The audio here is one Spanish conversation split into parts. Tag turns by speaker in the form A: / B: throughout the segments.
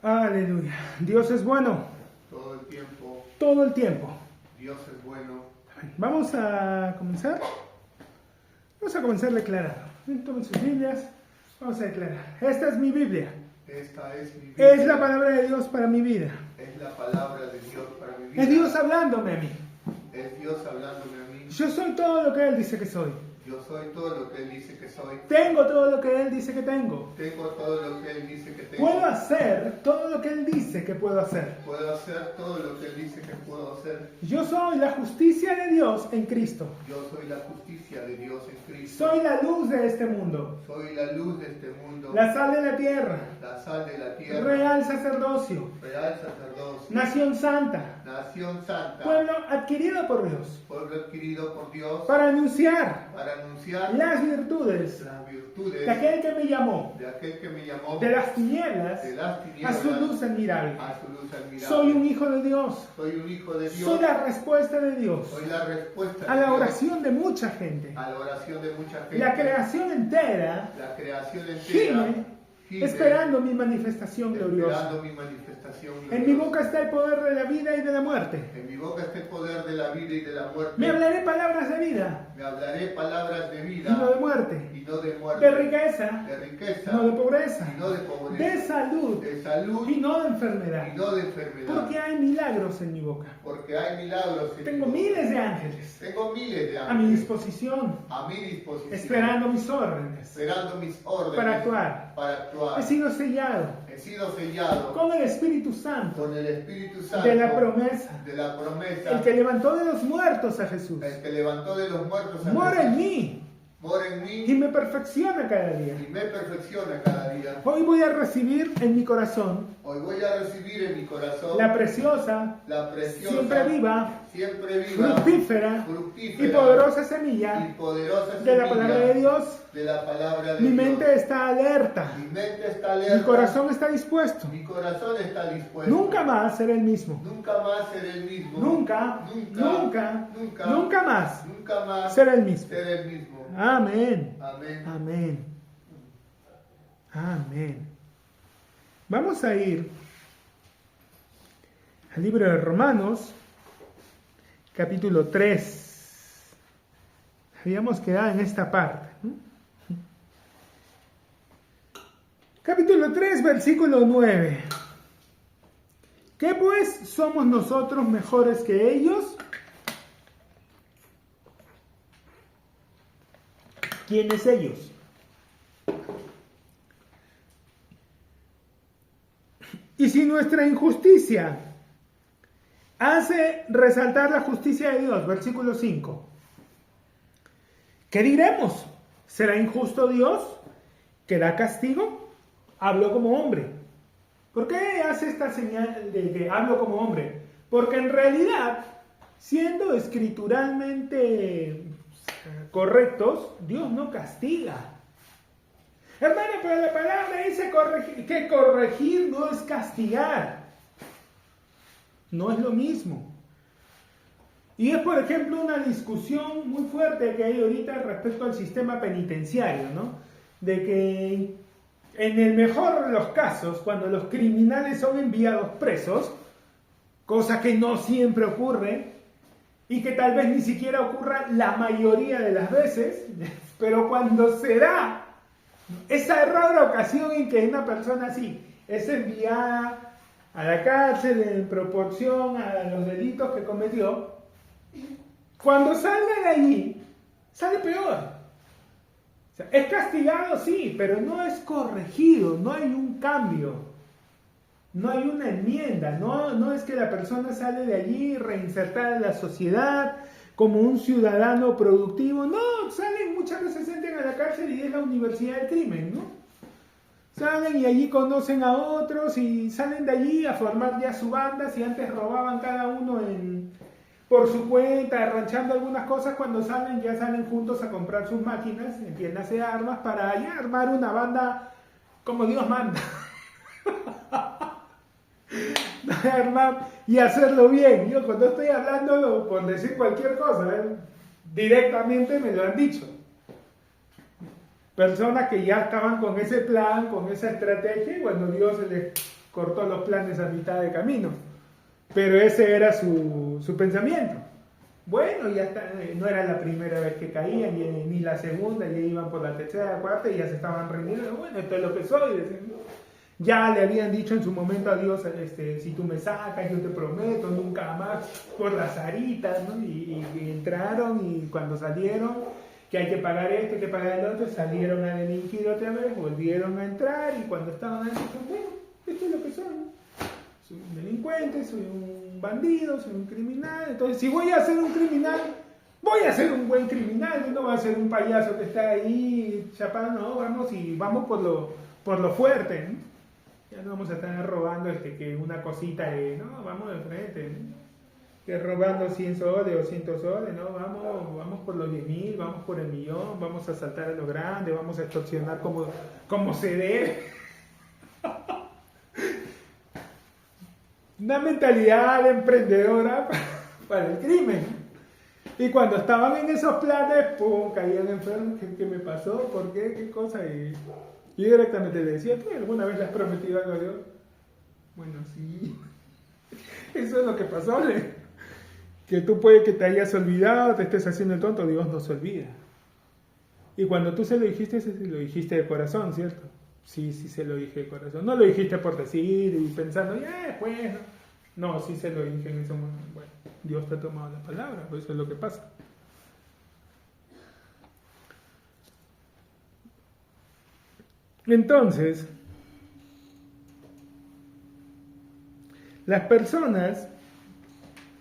A: Aleluya. Dios es bueno.
B: Todo el tiempo.
A: Todo el tiempo.
B: Dios es bueno.
A: Vamos a comenzar. Vamos a comenzar declarando. Tomen sus Biblias. Vamos a declarar. Esta es mi Biblia.
B: Esta es mi Biblia.
A: Es la palabra de Dios para mi vida.
B: Es la palabra de Dios para mi vida.
A: Es Dios hablándome a mí.
B: Es Dios hablándome a mí.
A: Yo soy todo lo que Él dice que soy.
B: Yo soy todo lo que Él dice que soy.
A: Tengo todo lo que Él dice que tengo.
B: Tengo todo lo que Él dice que tengo.
A: Puedo hacer todo lo que Él dice que puedo hacer.
B: Puedo hacer todo lo que Él dice que puedo hacer.
A: Yo soy la justicia de Dios en Cristo.
B: Yo soy la justicia de Dios en Cristo.
A: Soy la luz de este mundo.
B: Soy la luz de este mundo.
A: La sal de la tierra.
B: La sal de la tierra.
A: Real sacerdocio.
B: Real sacerdocio.
A: Nación santa.
B: Nación santa.
A: Pueblo adquirido por Dios.
B: Pueblo adquirido por Dios.
A: Para anunciar
B: Para anunciar
A: las virtudes
B: las virtudes
A: de aquel que me llamó
B: de aquel que me llamó
A: de las tinieblas
B: de las
A: a
B: tinieblas
A: su luz admirable.
B: a su luz admirable.
A: Soy un hijo de Dios.
B: Soy un hijo de Dios.
A: Soy la respuesta de Dios
B: Soy la respuesta
A: a
B: de
A: la
B: Dios
A: oración de mucha gente.
B: a la oración de mucha gente.
A: La creación entera
B: La creación entera
A: gime esperando mi manifestación gloriosa.
B: esperando mi manifestación gloriosa.
A: En mi boca está el poder de la vida y de la muerte.
B: En mi boca está el poder de la vida y de la muerte.
A: Me hablaré palabras de vida
B: Me hablaré palabras de
A: y
B: vida
A: no de muerte,
B: y no de muerte.
A: de riqueza,
B: De riqueza
A: no de pobreza,
B: y no de pobreza.
A: de salud
B: De salud
A: y no de enfermedad.
B: y no de enfermedad.
A: Porque hay milagros en mi boca.
B: Porque hay milagros en
A: Tengo
B: mi boca.
A: miles de ángeles
B: Tengo miles de
A: a mi
B: ángeles
A: disposición,
B: a mi disposición,
A: esperando mis órdenes
B: esperando mis órdenes
A: para actuar.
B: para actuar.
A: He sido sellado
B: He sido sellado
A: con el Espíritu Santo
B: con el Espíritu Santo
A: de la promesa.
B: de la promesa.
A: El que levantó de los muertos a Jesús
B: El que levantó de los muertos a
A: mora en
B: Jesús,
A: mí
B: mora en mí
A: y me perfecciona cada día.
B: y me perfecciona cada día.
A: Hoy voy a recibir en mi corazón
B: Hoy voy a recibir en mi corazón
A: la preciosa,
B: la preciosa,
A: siempre viva,
B: siempre viva,
A: fructífera
B: fructífera
A: y poderosa
B: y
A: semilla
B: poderosa
A: de la
B: semilla
A: palabra de Dios.
B: de la palabra de
A: Mi
B: Dios.
A: mente está alerta,
B: Mi mente está alerta.
A: mi corazón está dispuesto.
B: Mi corazón está dispuesto.
A: Nunca más seré el mismo.
B: Nunca más seré el mismo.
A: Nunca,
B: Nunca,
A: nunca más
B: nunca más
A: seré el mismo.
B: seré el mismo.
A: Amén.
B: Amén.
A: Amén. Amén. Vamos a ir al libro de Romanos, capítulo 3. Habíamos quedado en esta parte, ¿no? Capítulo 3, versículo 9. ¿Qué pues somos nosotros mejores que ellos? ¿Quiénes ellos? Y si nuestra injusticia hace resaltar la justicia de Dios, versículo 5, ¿qué diremos? ¿Será injusto Dios que da castigo? Hablo como hombre. ¿Por qué hace esta señal de que hablo como hombre? Porque en realidad, siendo escrituralmente correctos, Dios no castiga. Hermano, pero la palabra dice que corregir no es castigar. No es lo mismo. Y es, por ejemplo, una discusión muy fuerte que hay ahorita respecto al sistema penitenciario, ¿no? De que en el mejor de los casos, cuando los criminales son enviados presos, cosa que no siempre ocurre, y que tal vez ni siquiera ocurra la mayoría de las veces, pero cuando se da esa rara ocasión en que una persona así es enviada a la cárcel en proporción a los delitos que cometió, cuando salga de allí, sale peor. O sea, es castigado, sí, pero no es corregido, no hay un cambio, no hay una enmienda, no es que la persona sale de allí reinsertada en la sociedad como un ciudadano productivo. No, salen, muchas veces entran a la cárcel y es la universidad del crimen, ¿no? Salen y allí conocen a otros y salen de allí a formar ya su banda. Si antes robaban cada uno por su cuenta, arranchando algunas cosas, cuando salen ya salen juntos a comprar sus máquinas en tiendas de armas para ya armar una banda como Dios manda. Armar y hacerlo bien. Yo cuando estoy hablando por decir cualquier cosa, directamente me lo han dicho. Personas que ya estaban con ese plan, con esa estrategia, y bueno, Dios les cortó los planes a mitad de camino. Pero ese era su pensamiento. Bueno, ya está, no era la primera vez que caían, ni la segunda, ya iban por la tercera, cuarta y ya se estaban rendiendo. Bueno, esto es lo que soy. Decían, ¿no? Ya le habían dicho en su momento a Dios, si tú me sacas, yo te prometo, nunca más, por las aritas, ¿no? Y entraron y cuando salieron, que hay que pagar esto, hay que pagar el otro, salieron a delinquir otra vez, volvieron a entrar y cuando estaban ahí, dijeron, bueno, esto es lo que soy, ¿no? Soy un delincuente, soy un bandido, soy un criminal, entonces si voy a ser un criminal, voy a ser un buen criminal, no voy a ser un payaso que está ahí chapando, no, vamos por lo fuerte, ¿no? Ya no vamos a estar robando que una cosita, no, vamos de frente, ¿no? Que robando 100 soles o 200 soles, no, vamos por los 10.000, vamos por el millón, vamos a saltar a lo grande, vamos a extorsionar como se debe. Una mentalidad emprendedora para el crimen. Y cuando estaban en esos planes, ¡pum!, caían enfermos. ¿Qué me pasó? ¿Por qué? ¿Qué cosa? Y yo directamente le decía, ¿tú alguna vez le has prometido algo a Dios? Bueno, sí. Eso es lo que pasó, que tú puede que te hayas olvidado, te estés haciendo el tonto, Dios no se olvida. Y cuando tú se lo dijiste de corazón, ¿cierto? Sí, se lo dije de corazón. No lo dijiste por decir y pensando, pues, no, sí se lo dije en ese momento. Bueno, Dios te ha tomado la palabra, pues eso es lo que pasa. Entonces, las personas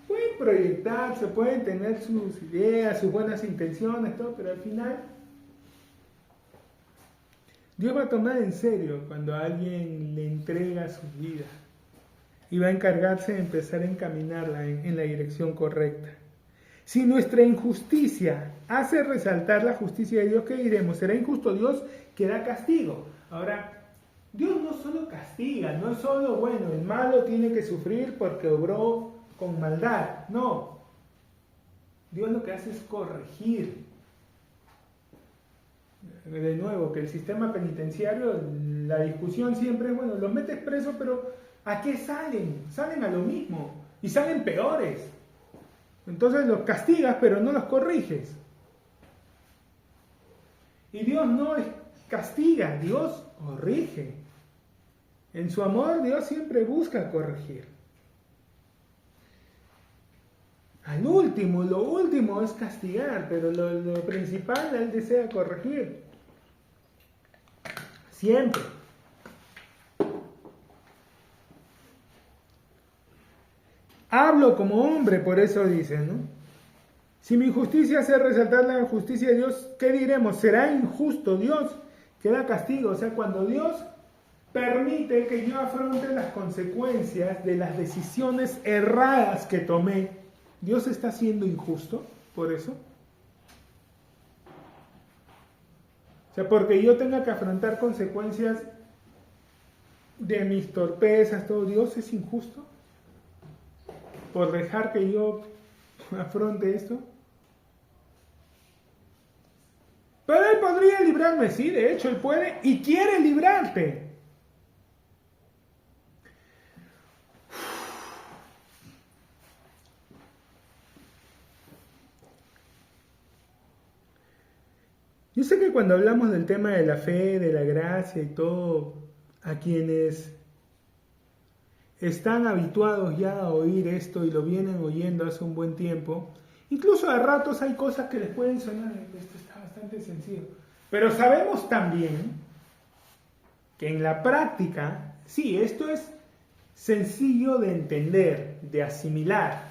A: pueden proyectarse, pueden tener sus ideas, sus buenas intenciones, todo, pero al final Dios va a tomar en serio cuando alguien le entrega su vida y va a encargarse de empezar a encaminarla en la dirección correcta. Si nuestra injusticia hace resaltar la justicia de Dios, ¿qué diremos? ¿Será injusto Dios que da castigo? Ahora, Dios no solo castiga, no es solo, bueno, el malo tiene que sufrir porque obró con maldad. No. Dios lo que hace es corregir. De nuevo, que el sistema penitenciario, la discusión siempre es, bueno, los metes presos, pero ¿a qué salen? Salen a lo mismo y salen peores. Entonces los castigas, pero no los corriges. Y Dios no castiga, Dios corrige. En su amor, Dios siempre busca corregir. Lo último es castigar, pero lo principal Él desea corregir. Siempre. Hablo como hombre, por eso dice, ¿no? Si mi justicia hace resaltar la justicia de Dios, ¿qué diremos? ¿Será injusto Dios que da castigo? O sea, cuando Dios permite que yo afronte las consecuencias de las decisiones erradas que tomé, ¿Dios está siendo injusto por eso? O sea, porque yo tenga que afrontar consecuencias de mis torpezas, todo, ¿Dios es injusto por dejar que yo afronte esto? Pero Él podría librarme, sí, de hecho Él puede y quiere librarte. Yo sé que cuando hablamos del tema de la fe, de la gracia y todo, a quienes están habituados ya a oír esto y lo vienen oyendo hace un buen tiempo, incluso a ratos hay cosas que les pueden sonar, esto está bastante sencillo. Pero sabemos también que en la práctica, sí, esto es sencillo de entender, de asimilar.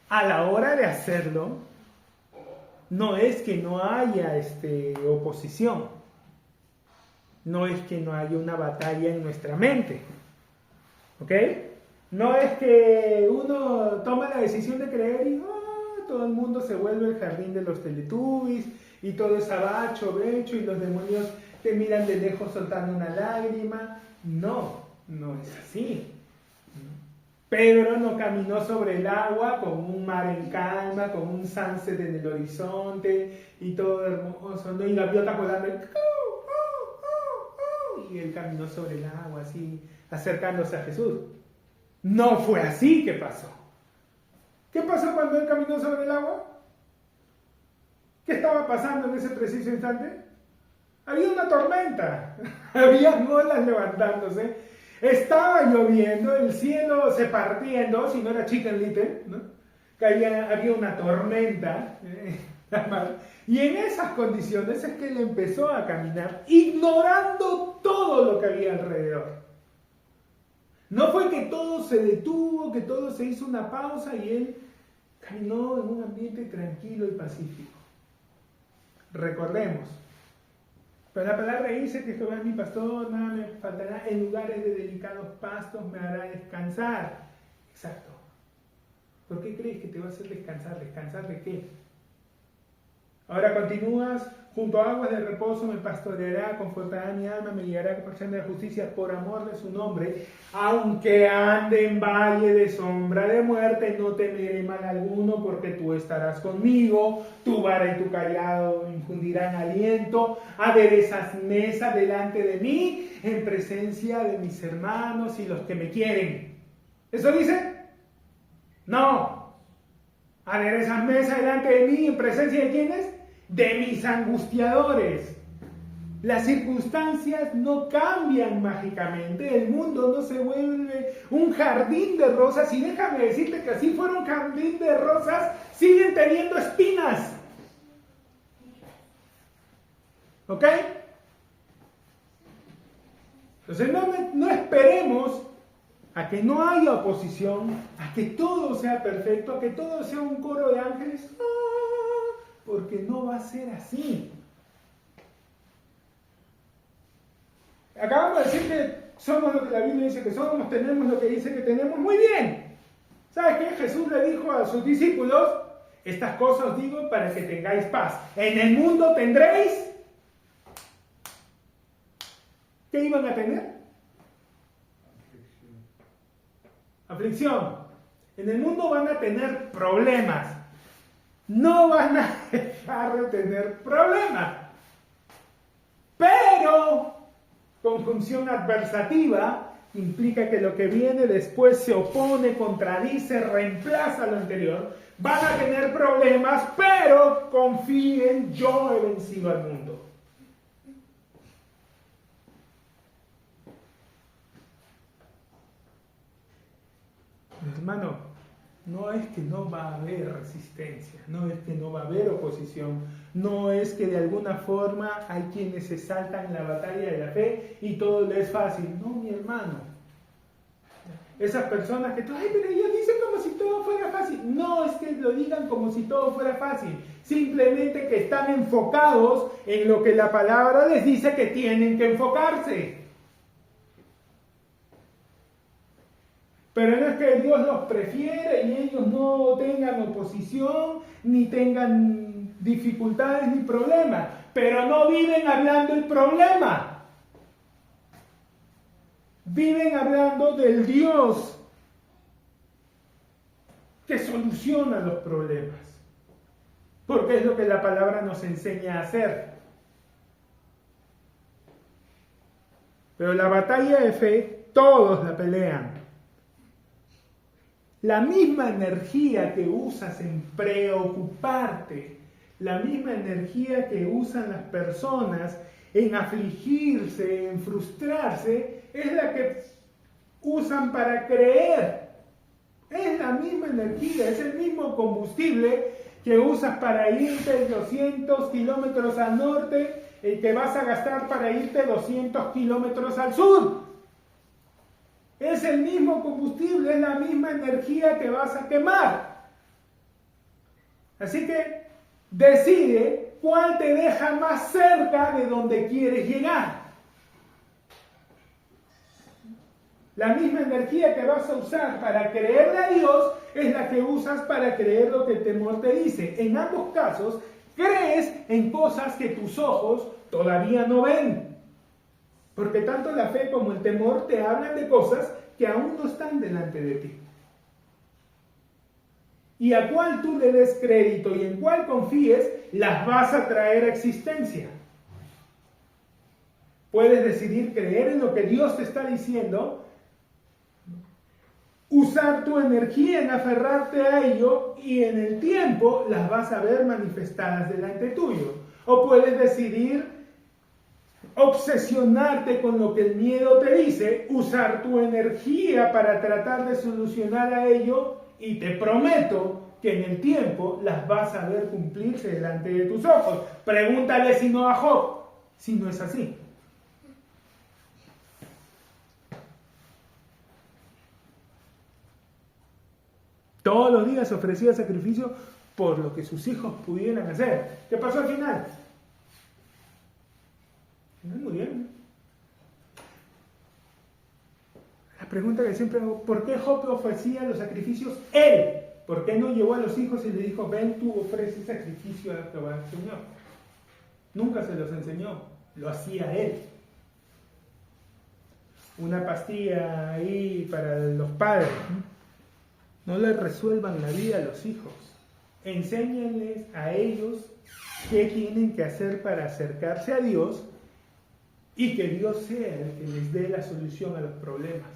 A: A la hora de hacerlo, no es que no haya oposición, no es que no haya una batalla en nuestra mente, ¿ok? No es que uno toma la decisión de creer y todo el mundo se vuelve el jardín de los Teletubbies y todo es abacho, becho y los demonios te miran de lejos soltando una lágrima. No es así. Pedro no caminó sobre el agua con un mar en calma, con un sunset en el horizonte y todo hermoso, ¿no? Y la gaviota volando y él caminó sobre el agua, así, acercándose a Jesús. No fue así que pasó. ¿Qué pasó cuando él caminó sobre el agua? ¿Qué estaba pasando en ese preciso instante? Había una tormenta, había olas levantándose, estaba lloviendo, el cielo se partía en dos, y no era Chicken Little, ¿no? Había una tormenta, y en esas condiciones es que él empezó a caminar, ignorando todo lo que había alrededor. No fue que todo se detuvo, que todo se hizo una pausa y él caminó en un ambiente tranquilo y pacífico. Recordemos, pero la palabra dice que Jehová es mi pastor, nada me faltará, en lugares de delicados pastos me hará descansar. Exacto. ¿Por qué crees que te va a hacer descansar? ¿Descansar de qué? Ahora continúas, junto a aguas de reposo me pastoreará, confortará mi alma, me guiará con porción de la justicia por amor de su nombre. Aunque ande en valle de sombra de muerte, no temeré mal alguno, porque tú estarás conmigo. Tu vara y tu callado me infundirán aliento. Aderezas mesa delante de mí, en presencia de mis hermanos y los que me quieren. ¿Eso dice? No. Aderezas mesa delante de mí, en presencia de ¿quiénes? De mis angustiadores. Las circunstancias no cambian mágicamente, el mundo no se vuelve un jardín de rosas, y déjame decirte que así fuera un jardín de rosas, siguen teniendo espinas. ¿Ok? Entonces no esperemos a que no haya oposición, a que todo sea perfecto, a que todo sea un coro de ángeles, porque no va a ser así. Acabamos de decir que somos lo que la Biblia dice que somos, tenemos lo que dice que tenemos. Muy bien. ¿Sabes qué? Jesús le dijo a sus discípulos, estas cosas os digo para que tengáis paz. En el mundo tendréis... ¿Qué iban a tener? Aflicción. En el mundo van a tener problemas. No van a dejar de tener problemas. Pero conjunción adversativa implica que lo que viene después se opone, contradice, reemplaza lo anterior. Van a tener problemas, pero confíen, yo he vencido al mundo. Hermano, no es que no va a haber resistencia, no es que no va a haber oposición, no es que de alguna forma hay quienes se saltan en la batalla de la fe y todo les es fácil. No, mi hermano. Esas personas que, ay, pero ellos dicen como si todo fuera fácil. No es que lo digan como si todo fuera fácil, simplemente que están enfocados en lo que la palabra les dice que tienen que enfocarse. Pero no es que Dios los prefiere y ellos no tengan oposición, ni tengan dificultades ni problemas, pero no viven hablando el problema. Viven hablando del Dios que soluciona los problemas, porque es lo que la palabra nos enseña a hacer. Pero la batalla de fe, todos la pelean. La misma energía que usas en preocuparte, la misma energía que usan las personas en afligirse, en frustrarse, es la que usan para creer. Es la misma energía, es el mismo combustible que usas para irte 200 kilómetros al norte y que vas a gastar para irte 200 kilómetros al sur. Es el mismo combustible, es la misma energía que vas a quemar. Así que decide cuál te deja más cerca de donde quieres llegar. La misma energía que vas a usar para creerle a Dios es la que usas para creer lo que el temor te dice. En ambos casos, crees en cosas que tus ojos todavía no ven. Porque tanto la fe como el temor te hablan de cosas que aún no están delante de ti. Y a cuál tú le des crédito y en cuál confíes, las vas a traer a existencia. Puedes decidir creer en lo que Dios te está diciendo, usar tu energía en aferrarte a ello y en el tiempo las vas a ver manifestadas delante tuyo. O puedes decidir obsesionarte con lo que el miedo te dice, usar tu energía para tratar de solucionar a ello y te prometo que en el tiempo las vas a ver cumplirse delante de tus ojos. Pregúntale si no a Job, si no es así. Todos los días ofrecía sacrificio por lo que sus hijos pudieran hacer. ¿Qué pasó al final? No murieron. La pregunta que siempre hago, ¿por qué Job ofrecía los sacrificios él? ¿Por qué no llevó a los hijos y le dijo, ven tú ofrece sacrificio a Jehová el Señor? Nunca se los enseñó, lo hacía él. Una pastilla ahí para los padres. No les resuelvan la vida a los hijos. Enséñenles a ellos qué tienen que hacer para acercarse a Dios y que Dios sea el que les dé la solución a los problemas.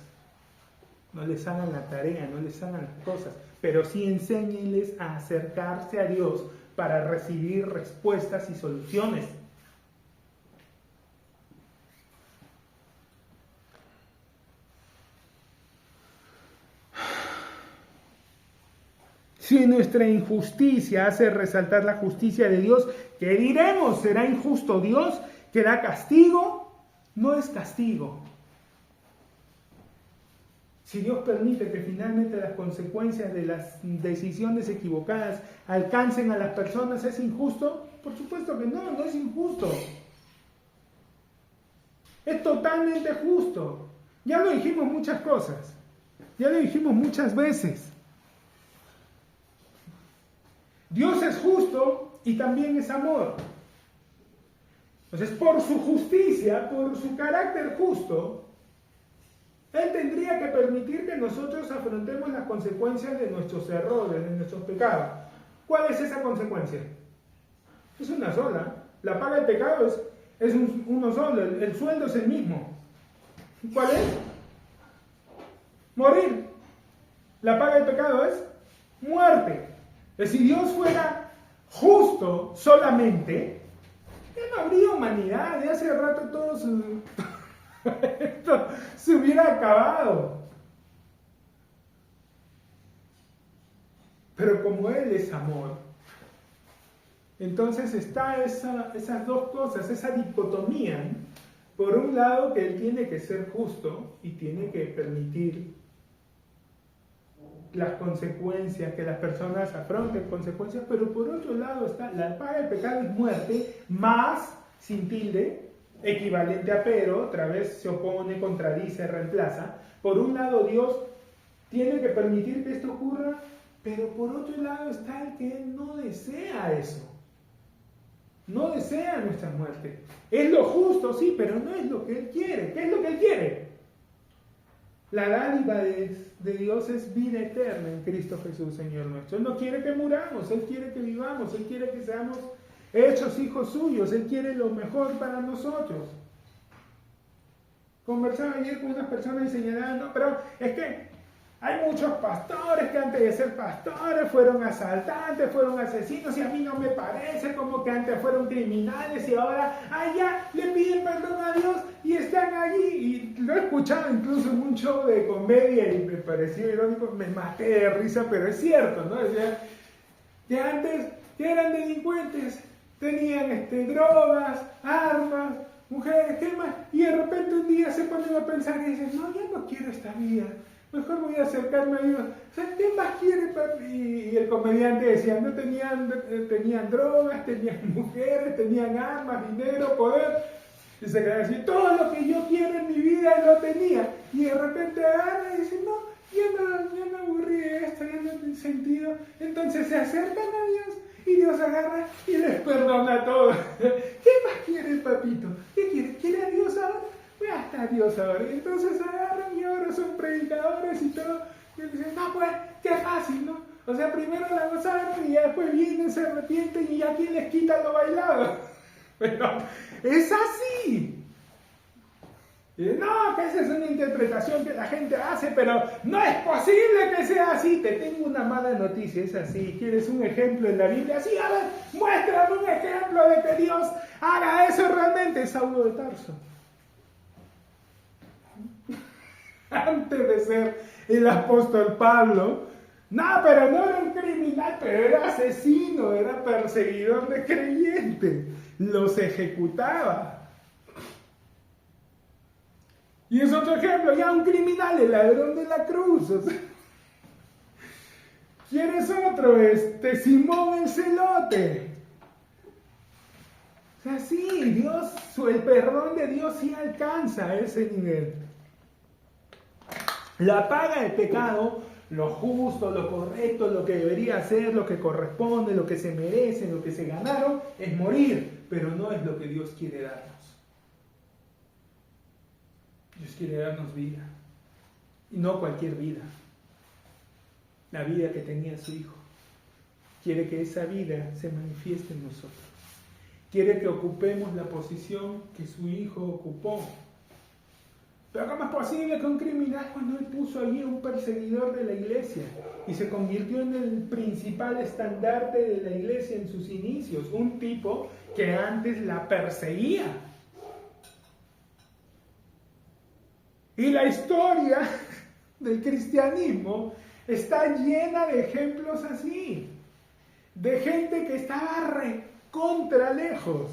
A: No les hagan la tarea, no les hagan las cosas, pero sí enséñenles a acercarse a Dios para recibir respuestas y soluciones. Si nuestra injusticia hace resaltar la justicia de Dios, ¿qué diremos? ¿Será injusto Dios que da castigo? No es castigo. Si Dios permite que finalmente las consecuencias de las decisiones equivocadas alcancen a las personas, ¿es injusto? Por supuesto que no, no es injusto. Es totalmente justo. Ya lo dijimos muchas cosas. Ya lo dijimos muchas veces. Dios es justo y también es amor. Entonces, por su justicia, por su carácter justo, Él tendría que permitir que nosotros afrontemos las consecuencias de nuestros errores, de nuestros pecados. ¿Cuál es esa consecuencia? Es una sola. La paga del pecado es uno solo, el sueldo es el mismo. ¿Cuál es? Morir. La paga del pecado es muerte. Si Dios fuera justo solamente, ya no habría humanidad, de hace rato todo esto se hubiera acabado. Pero como Él es amor, entonces está esas dos cosas, esa dicotomía. Por un lado, que Él tiene que ser justo y tiene que permitir las consecuencias, que las personas afronten consecuencias, pero por otro lado está la paga del pecado es muerte, más, sin tilde, equivalente a pero, otra vez se opone, contradice, reemplaza. Por un lado Dios tiene que permitir que esto ocurra, pero por otro lado está el que Él no desea eso. No desea nuestra muerte. Es lo justo, sí, pero no es lo que Él quiere. ¿Qué es lo que Él quiere? La dádiva de Dios es vida eterna en Cristo Jesús, Señor nuestro. Él no quiere que muramos, Él quiere que vivamos, Él quiere que seamos hechos hijos suyos, Él quiere lo mejor para nosotros. Conversaba ayer con unas personas y señalaban, no, pero es que hay muchos pastores que antes de ser pastores fueron asaltantes, fueron asesinos y a mí no me parece, como que antes fueron criminales y ahora ya le piden perdón a Dios y están allí. Y lo he escuchado incluso en un show de comedia y me pareció irónico, me maté de risa, pero es cierto, ¿no? O sea, que antes que eran delincuentes, tenían drogas, armas, mujeres, ¿qué más? Y de repente un día se ponen a pensar y dicen, no, ya no quiero esta vida. Mejor voy a acercarme a Dios. O sea, ¿qué más quiere, papi? Y el comediante decía, no tenían drogas, tenían mujeres, tenían armas, dinero, poder. Y se queda así, todo lo que yo quiero en mi vida lo tenía. Y de repente agarra y dice, no, ya me aburrí de esto, ya no tiene sentido. Entonces se acercan a Dios y Dios agarra y les perdona todo. ¿Qué más quiere, papito? ¿Qué quiere? ¿Quiere a Dios ahora? Pues hasta Dios ahora. Entonces agarran y ahora son predicadores y todo. Y dicen, no, pues, qué fácil, ¿no? O sea, primero la gozaron y ya después vienen, se arrepienten y ya quien les quita lo bailado. Pero es así. Y no, que esa es una interpretación que la gente hace, pero no es posible que sea así. Te tengo una mala noticia, es así. ¿Quieres un ejemplo en la Biblia? Sí, a ver, muéstrame un ejemplo de que Dios haga eso realmente. Es Saulo de Tarso. Antes de ser el apóstol Pablo, no, pero no era un criminal, pero era asesino, era perseguidor de creyentes, los ejecutaba. Y es otro ejemplo, ya un criminal, el ladrón de la cruz. O sea, ¿quién es otro? Simón el celote. O sea, sí, Dios, el perdón de Dios sí alcanza a ese nivel. La paga del pecado, lo justo, lo correcto, lo que debería ser, lo que corresponde, lo que se merecen, lo que se ganaron, es morir, pero no es lo que Dios quiere darnos. Dios quiere darnos vida, y no cualquier vida, la vida que tenía su Hijo. Quiere que esa vida se manifieste en nosotros. Quiere que ocupemos la posición que su Hijo ocupó. Pero ¿cómo es posible que un criminal, cuando él puso allí un perseguidor de la iglesia y se convirtió en el principal estandarte de la iglesia en sus inicios? Un tipo que antes la perseguía. Y la historia del cristianismo está llena de ejemplos así, de gente que estaba recontra lejos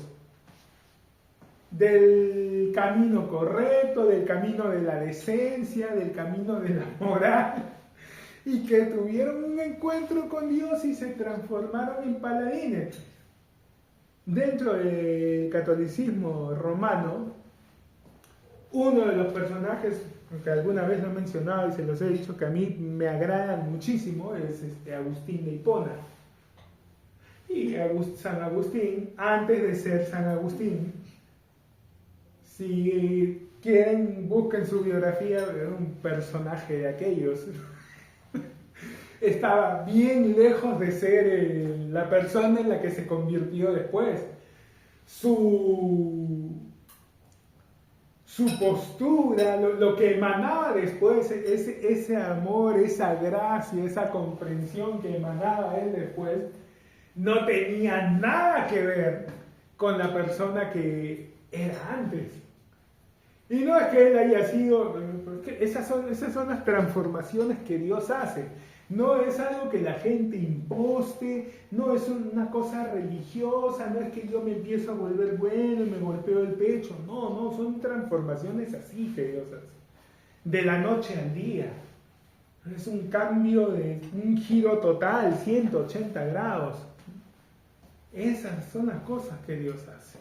A: del camino correcto, del camino de la decencia, del camino de la moral, y que tuvieron un encuentro con Dios y se transformaron en paladines. Dentro del catolicismo romano, uno de los personajes que alguna vez lo he mencionado y se los he dicho que a mí me agradan muchísimo es Agustín de Hipona. Y San Agustín, antes de ser San Agustín, si quieren, busquen su biografía, era un personaje de aquellos. Estaba bien lejos de ser la persona en la que se convirtió después. Su postura, lo que emanaba después, ese amor, esa gracia, esa comprensión que emanaba él después, no tenía nada que ver con la persona que era antes. Y no es que él haya sido, esas son las transformaciones que Dios hace. No es algo que la gente imposte, no es una cosa religiosa, no es que yo me empiezo a volver bueno y me golpeo el pecho. No, son transformaciones así que Dios hace. De la noche al día. Es un cambio, un giro total, 180 grados. Esas son las cosas que Dios hace.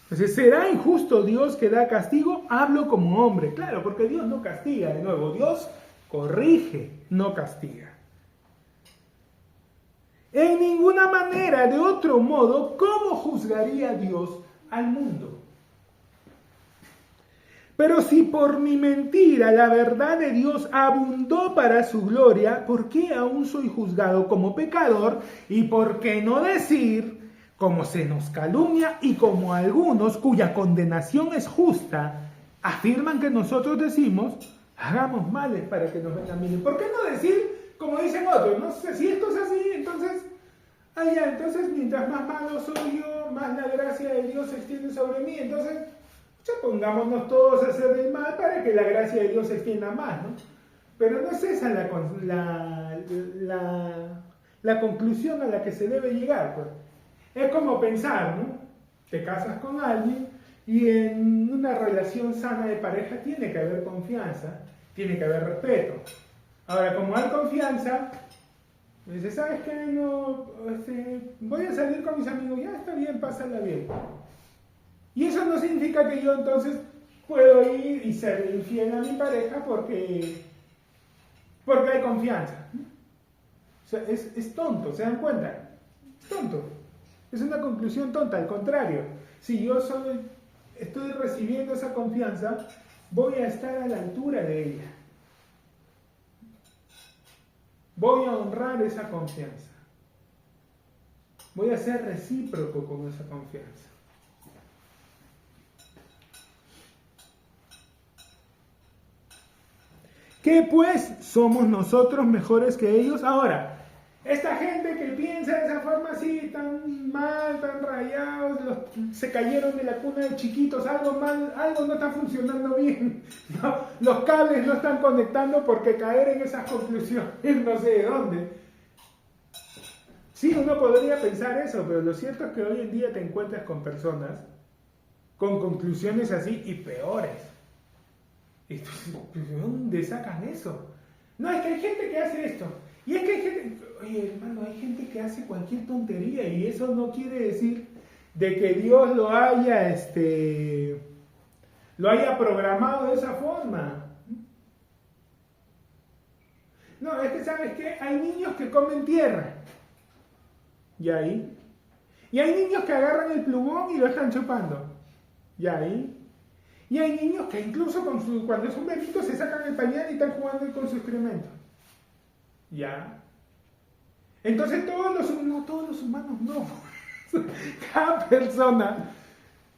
A: Entonces, ¿será injusto Dios que da castigo? Hablo como hombre. Claro, porque Dios no castiga, de nuevo. Dios corrige, no castiga. En ninguna manera, de otro modo, ¿cómo juzgaría Dios al mundo? Pero si por mi mentira la verdad de Dios abundó para su gloria, ¿por qué aún soy juzgado como pecador? ¿Y por qué no decir, como se nos calumnia y como algunos cuya condenación es justa, afirman que nosotros decimos, hagamos males para que nos vengan bien? ¿Por qué no decir, como dicen otros, no sé, si esto es así, entonces, entonces mientras más malo soy yo, más la gracia de Dios se extiende sobre mí, entonces, ya pongámonos todos a hacer el mal para que la gracia de Dios se extienda más, ¿no? Pero no es esa la conclusión a la que se debe llegar, pues. Es como pensar, ¿no? Te casas con alguien y en una relación sana de pareja tiene que haber confianza, tiene que haber respeto. Ahora, como hay confianza, dices, ¿sabes qué? No, voy a salir con mis amigos, ya está bien, pásala bien. Y eso no significa que yo entonces puedo ir y ser infiel a mi pareja porque hay confianza. O sea, es tonto, ¿se dan cuenta? Es tonto. Es una conclusión tonta, al contrario. Si yo estoy recibiendo esa confianza, voy a estar a la altura de ella. Voy a honrar esa confianza. Voy a ser recíproco con esa confianza. ¿Qué pues? ¿Somos nosotros mejores que ellos? Ahora, esta gente que piensa de esa forma así, tan mal, tan rayados, se cayeron de la cuna de chiquitos, algo mal, algo no está funcionando bien. No, los cables no están conectando porque caer en esas conclusiones no sé de dónde. Sí, uno podría pensar eso, pero lo cierto es que hoy en día te encuentras con personas con conclusiones así y peores. ¿De dónde sacan eso? No, es que hay gente que hace esto. Y es que hay gente, oye hermano, hay gente que hace cualquier tontería y eso no quiere decir de que Dios lo haya programado de esa forma. No, es que ¿sabes qué? Hay niños que comen tierra. ¿Y ahí? Y hay niños que agarran el plumón y lo están chupando. ¿Y ahí? Y hay niños que incluso cuando son bebitos se sacan el pañal y están jugando con su excremento. ¿Ya? Entonces todos los humanos no. Cada persona,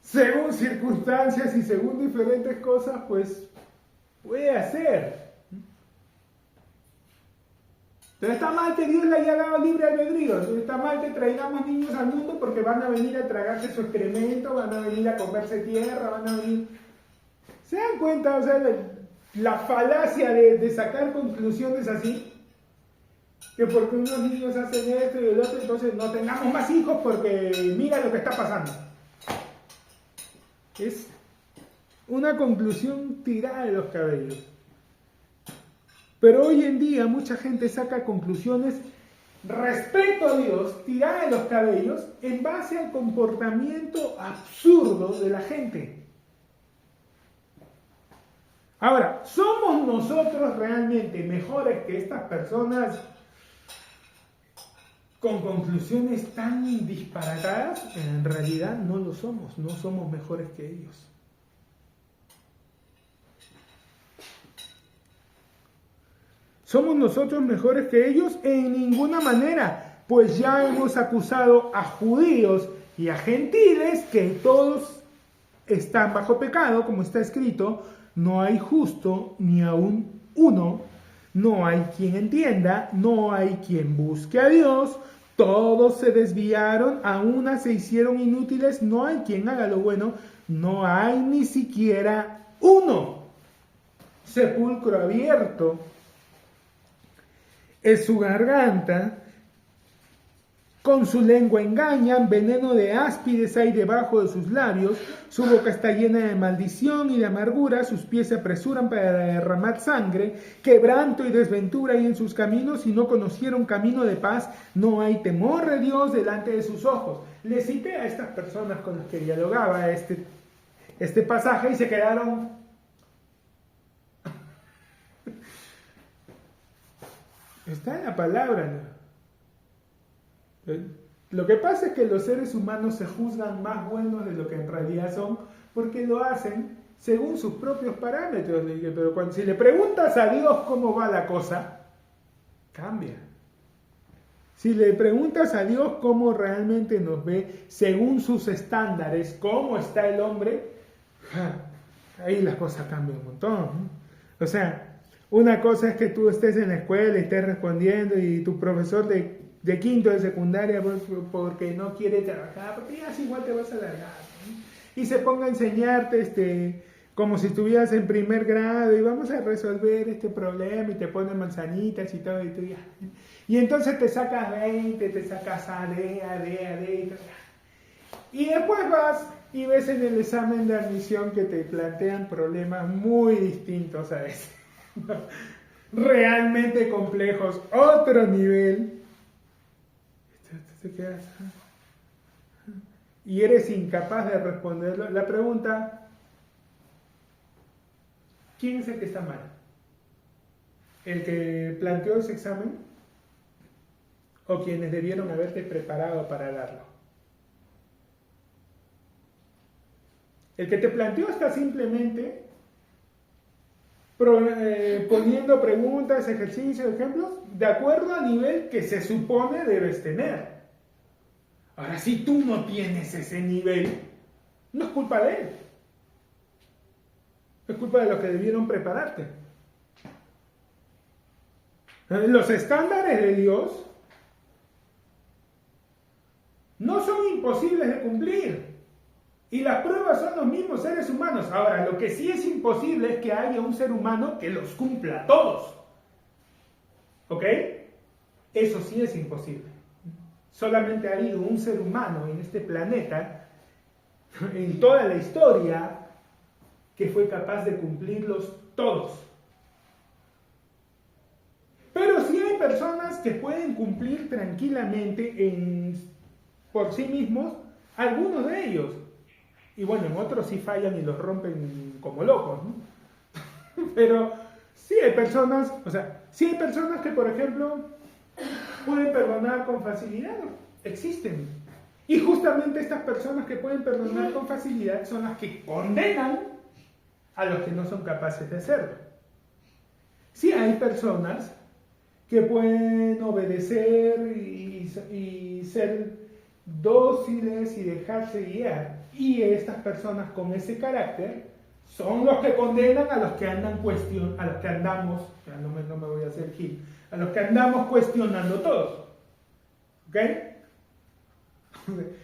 A: según circunstancias y según diferentes cosas, pues puede hacer. Entonces está mal que Dios le haya dado libre albedrío. Entonces está mal que traigamos niños al mundo porque van a venir a tragarse su excremento, van a venir a comerse tierra, van a venir... ¿Se dan cuenta? O sea, la falacia de sacar conclusiones así. Que porque unos niños hacen esto y el otro, entonces no tengamos más hijos porque mira lo que está pasando. Es una conclusión tirada de los cabellos. Pero hoy en día mucha gente saca conclusiones respecto a Dios, tirada de los cabellos, en base al comportamiento absurdo de la gente. Ahora, ¿somos nosotros realmente mejores que estas personas con conclusiones tan disparatadas? En realidad no lo somos, no somos mejores que ellos. ¿Somos nosotros mejores que ellos? En ninguna manera, pues ya hemos acusado a judíos y a gentiles que todos están bajo pecado, como está escrito, no hay justo ni aún uno, no hay quien entienda, no hay quien busque a Dios, todos se desviaron, a una se hicieron inútiles, no hay quien haga lo bueno, no hay ni siquiera uno. Sepulcro abierto es su garganta, con su lengua engañan, veneno de áspides hay debajo de sus labios, su boca está llena de maldición y de amargura, sus pies se apresuran para derramar sangre, quebranto y desventura hay en sus caminos, y no conocieron camino de paz, no hay temor de Dios delante de sus ojos. Le cité a estas personas con las que dialogaba este pasaje y se quedaron... Está en la palabra, ¿no? Lo que pasa es que los seres humanos se juzgan más buenos de lo que en realidad son, porque lo hacen según sus propios parámetros. Pero si le preguntas a Dios cómo va la cosa, cambia. Si le preguntas a Dios cómo realmente nos ve, según sus estándares, cómo está el hombre, ahí las cosas cambian un montón, ¿no? O sea, una cosa es que tú estés en la escuela y estés respondiendo y tu profesor de quinto de secundaria, pues, porque no quiere trabajar, porque ya igual te vas a largar, ¿no? Y se ponga a enseñarte como si estuvieras en primer grado y vamos a resolver este problema y te ponen manzanitas y todo y tú ya. Y entonces te sacas 20, te sacas AD y todo. Y después vas y ves en el examen de admisión que te plantean problemas muy distintos a ese. Realmente complejos, otro nivel, te quedas, y eres incapaz de responderlo. La pregunta, ¿quién es el que está mal? ¿El que planteó ese examen? ¿O quienes debieron haberte preparado para darlo? El que te planteó está simplemente poniendo preguntas, ejercicios, ejemplos, de acuerdo al nivel que se supone debes tener. Ahora, si tú no tienes ese nivel, no es culpa de él. Es culpa de los que debieron prepararte. Los estándares de Dios no son imposibles de cumplir. Y las pruebas son los mismos seres humanos. Ahora, lo que sí es imposible es que haya un ser humano que los cumpla todos. ¿Ok? Eso sí es imposible. Solamente ha habido un ser humano en este planeta, en toda la historia, que fue capaz de cumplirlos todos. Pero sí hay personas que pueden cumplir tranquilamente por sí mismos algunos de ellos. Y bueno, en otros sí fallan y los rompen como locos, ¿no? Pero sí hay personas, sí hay personas que, por ejemplo, pueden perdonar con facilidad. Existen. Y justamente estas personas que pueden perdonar con facilidad son las que condenan a los que no son capaces de hacerlo. Sí hay personas que pueden obedecer y ser dóciles y dejarse guiar. Y estas personas con ese carácter son los que condenan a los que andan a los que andamos, ya no me voy a hacer gil, a los que andamos cuestionando todo. ¿Ok?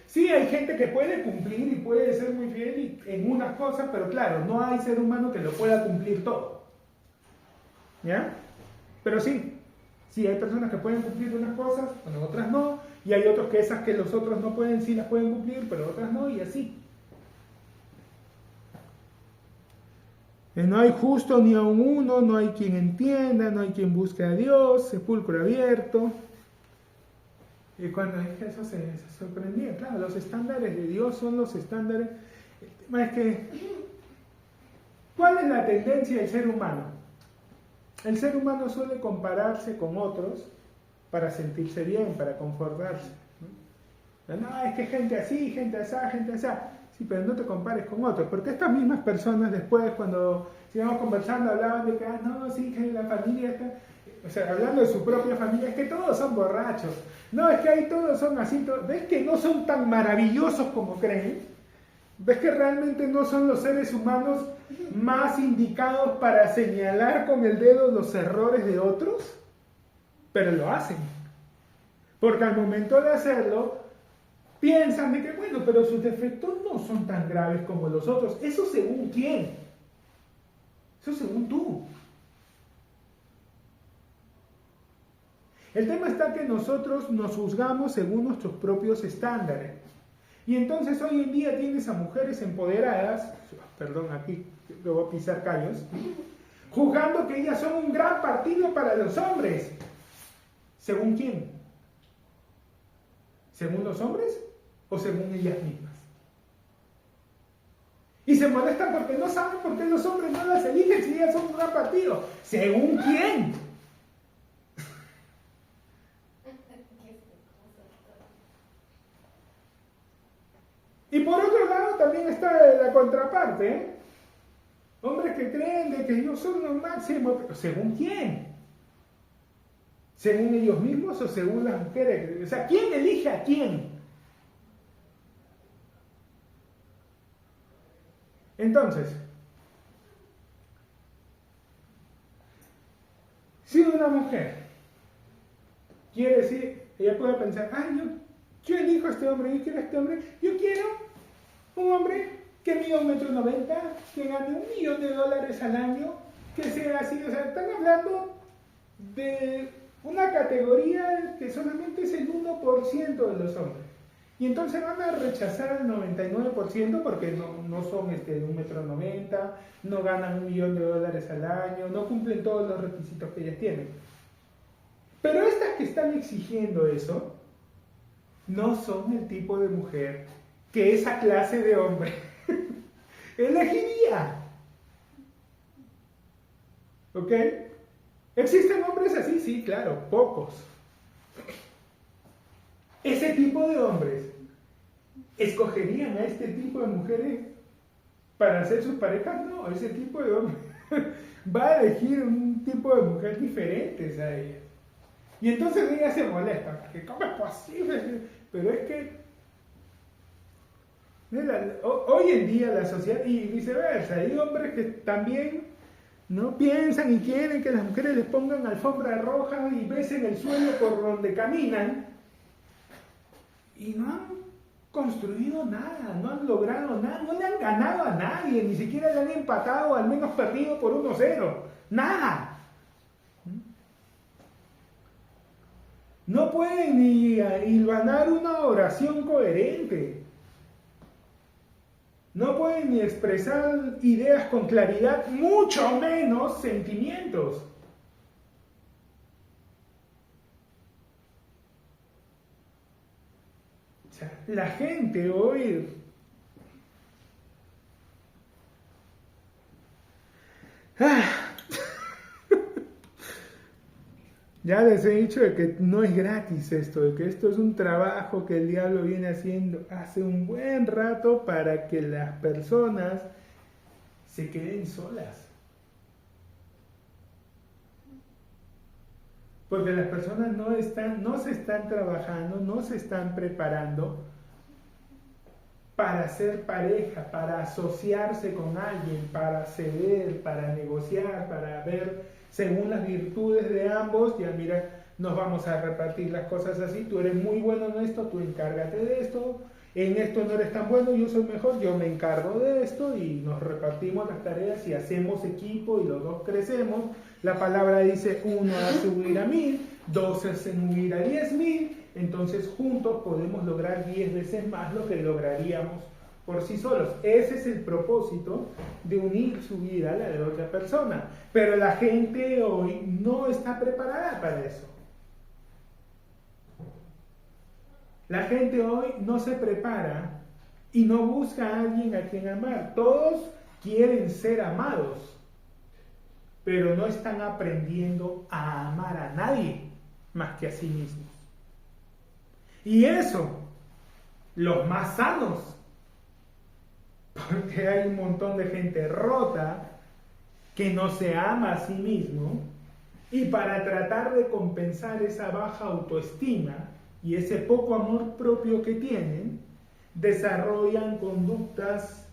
A: Sí, hay gente que puede cumplir y puede ser muy fiel en unas cosas, pero claro, no hay ser humano que lo pueda cumplir todo. ¿Ya? Pero sí hay personas que pueden cumplir unas cosas, bueno, otras no, y hay otros que esas que los otros no pueden, sí las pueden cumplir, pero otras no, y así. No hay justo ni aun uno, no hay quien entienda, no hay quien busque a Dios, sepulcro abierto. Y cuando eso se sorprendía, claro, los estándares de Dios son los estándares. El tema es que, ¿cuál es la tendencia del ser humano? El ser humano suele compararse con otros para sentirse bien, para confortarse. No, es que gente así, gente así, gente así. Sí, pero no te compares con otros, porque estas mismas personas después, cuando sigamos conversando, hablaban de que, no, sí, que la familia está, hablando de su propia familia, es que todos son borrachos, no, es que ahí todos son así, ¿ves que no son tan maravillosos como creen? ¿Ves que realmente no son los seres humanos más indicados para señalar con el dedo los errores de otros? Pero lo hacen, porque al momento de hacerlo, piensan de que, bueno, pero sus defectos no son tan graves como los otros. ¿Eso según quién? Eso según tú. El tema está que nosotros nos juzgamos según nuestros propios estándares. Y entonces hoy en día tienes a mujeres empoderadas, perdón, aquí le voy a pisar callos, juzgando que ellas son un gran partido para los hombres. ¿Según quién? ¿Según los hombres o según ellas mismas? Y se molestan porque no saben por qué los hombres no las eligen si ellas son un gran partido. ¿Según quién? Y por otro lado también está la contraparte, ¿eh? Hombres que creen de que ellos son lo máximo, pero ¿según quién? ¿Según ellos mismos o según las mujeres? O sea, ¿quién elige a quién? Entonces, si una mujer quiere decir, ella puede pensar, yo elijo a este hombre, yo quiero a este hombre, yo quiero un hombre que mida 1,90 m, que gane $1.000.000 al año, que sea así, o sea, están hablando de una categoría que solamente es el 1% de los hombres. Y entonces van a rechazar al 99% porque no son de 1,90 m, no ganan $1.000.000 al año, no cumplen todos los requisitos que ellas tienen. Pero estas que están exigiendo eso, no son el tipo de mujer que esa clase de hombre elegiría. ¿Ok? ¿Existen hombres así? Sí, claro, pocos. Ese tipo de hombres escogerían a este tipo de mujeres para ser sus parejas. No, ese tipo de hombre va a elegir un tipo de mujer diferente a ella. Y entonces ella se molesta, porque ¿cómo es posible? Pero es que hoy en día la sociedad, y viceversa, hay hombres que también ¿no? Piensan y quieren que las mujeres les pongan alfombra roja y besen el suelo por donde caminan. Y no han construido nada, no han logrado nada, no le han ganado a nadie, ni siquiera le han empatado, al menos perdido por 1-0. Nada. No pueden ni hilvanar una oración coherente. No pueden ni expresar ideas con claridad, mucho menos sentimientos. O sea, la gente hoy ya les he dicho de que no es gratis esto, de que esto es un trabajo que el diablo viene haciendo hace un buen rato para que las personas se queden solas. Porque las personas no se están trabajando, no se están preparando para ser pareja, para asociarse con alguien, para ceder, para negociar, para ver según las virtudes de ambos. Ya mira, nos vamos a repartir las cosas así, tú eres muy bueno en esto, tú encárgate de esto, en esto no eres tan bueno, yo soy mejor, yo me encargo de esto y nos repartimos las tareas y hacemos equipo y los dos crecemos. La palabra dice 1 hace huir a 1000, 2 hacen huir a 10.000, entonces juntos podemos lograr 10 veces más lo que lograríamos por sí solos. Ese es el propósito de unir su vida a la de otra persona. Pero la gente hoy no está preparada para eso. La gente hoy no se prepara y no busca a alguien a quien amar. Todos quieren ser amados, pero no están aprendiendo a amar a nadie más que a sí mismos. Y eso, los más sanos, porque hay un montón de gente rota que no se ama a sí mismo, y para tratar de compensar esa baja autoestima y ese poco amor propio que tienen, desarrollan conductas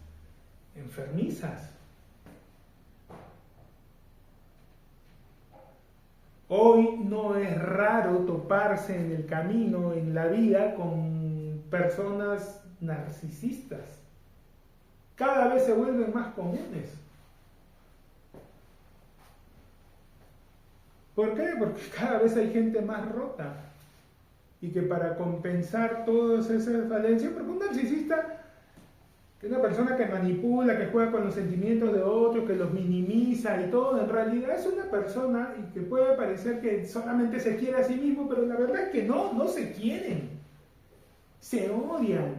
A: enfermizas. Hoy no es raro toparse en el camino, en la vida, con personas narcisistas. Cada vez se vuelven más comunes. ¿Por qué? Porque cada vez hay gente más rota. Y que para compensar todas esas falencias, porque un narcisista es una persona que manipula, que juega con los sentimientos de otros, que los minimiza y todo, en realidad es una persona y que puede parecer que solamente se quiere a sí mismo, pero la verdad es que no se quieren. Se odian,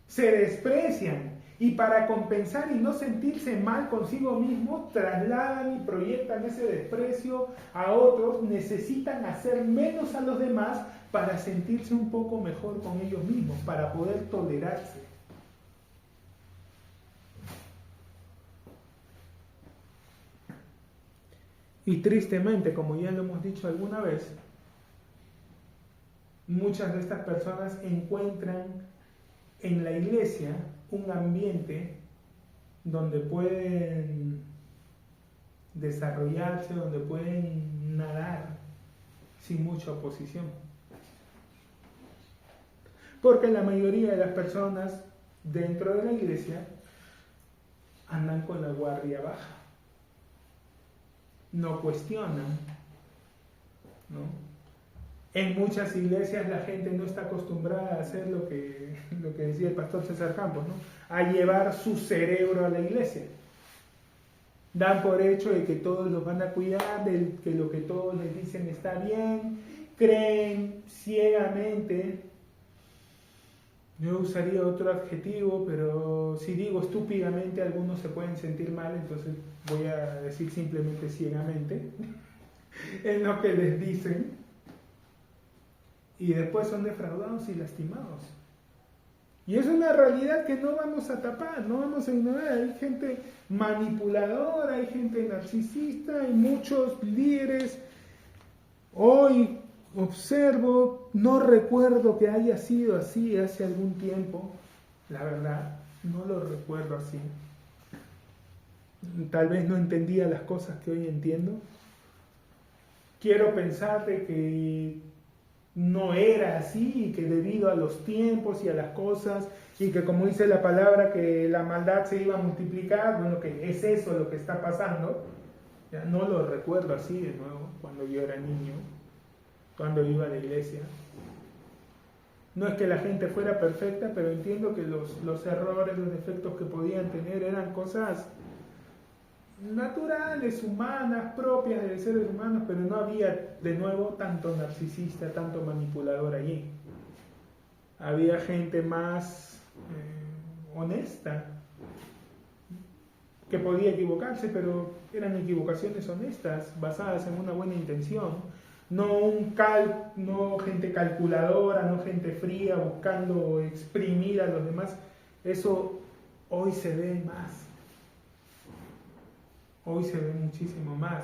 A: se desprecian. Y para compensar y no sentirse mal consigo mismo, trasladan y proyectan ese desprecio a otros, necesitan hacer menos a los demás para sentirse un poco mejor con ellos mismos, para poder tolerarse. Y tristemente, como ya lo hemos dicho alguna vez, muchas de estas personas encuentran en la iglesia un ambiente donde pueden desarrollarse, donde pueden nadar sin mucha oposición. Porque la mayoría de las personas dentro de la iglesia andan con la guardia baja. No cuestionan, ¿no? En muchas iglesias la gente no está acostumbrada a hacer lo que decía el pastor César Campos, ¿no? A llevar su cerebro a la iglesia. Dan por hecho de que todos los van a cuidar, de que lo que todos les dicen está bien, creen ciegamente. Yo usaría otro adjetivo, pero si digo estúpidamente algunos se pueden sentir mal, entonces voy a decir simplemente ciegamente en lo que les dicen. Y después son defraudados y lastimados. Y es una realidad que no vamos a tapar, no vamos a ignorar. Hay gente manipuladora, hay gente narcisista, hay muchos líderes. Hoy observo, no recuerdo que haya sido así hace algún tiempo, la verdad, no lo recuerdo así. tal vez no entendía las cosas que hoy entiendo. Quiero pensar de que no era así y que debido a los tiempos y a las cosas y que como dice la palabra que la maldad se iba a multiplicar, bueno, que es eso lo que está pasando. Ya no lo recuerdo así de nuevo cuando yo era niño, cuando iba a la iglesia. No es que la gente fuera perfecta, pero entiendo que los errores, los defectos que podían tener eran cosas naturales, humanas, propias de seres humanos, pero no había de nuevo tanto narcisista, tanto manipulador allí. Había gente más honesta, que podía equivocarse, pero eran equivocaciones honestas, basadas en una buena intención. No gente calculadora, no gente fría, buscando exprimir a los demás. Eso hoy se ve más. Hoy se ve muchísimo más.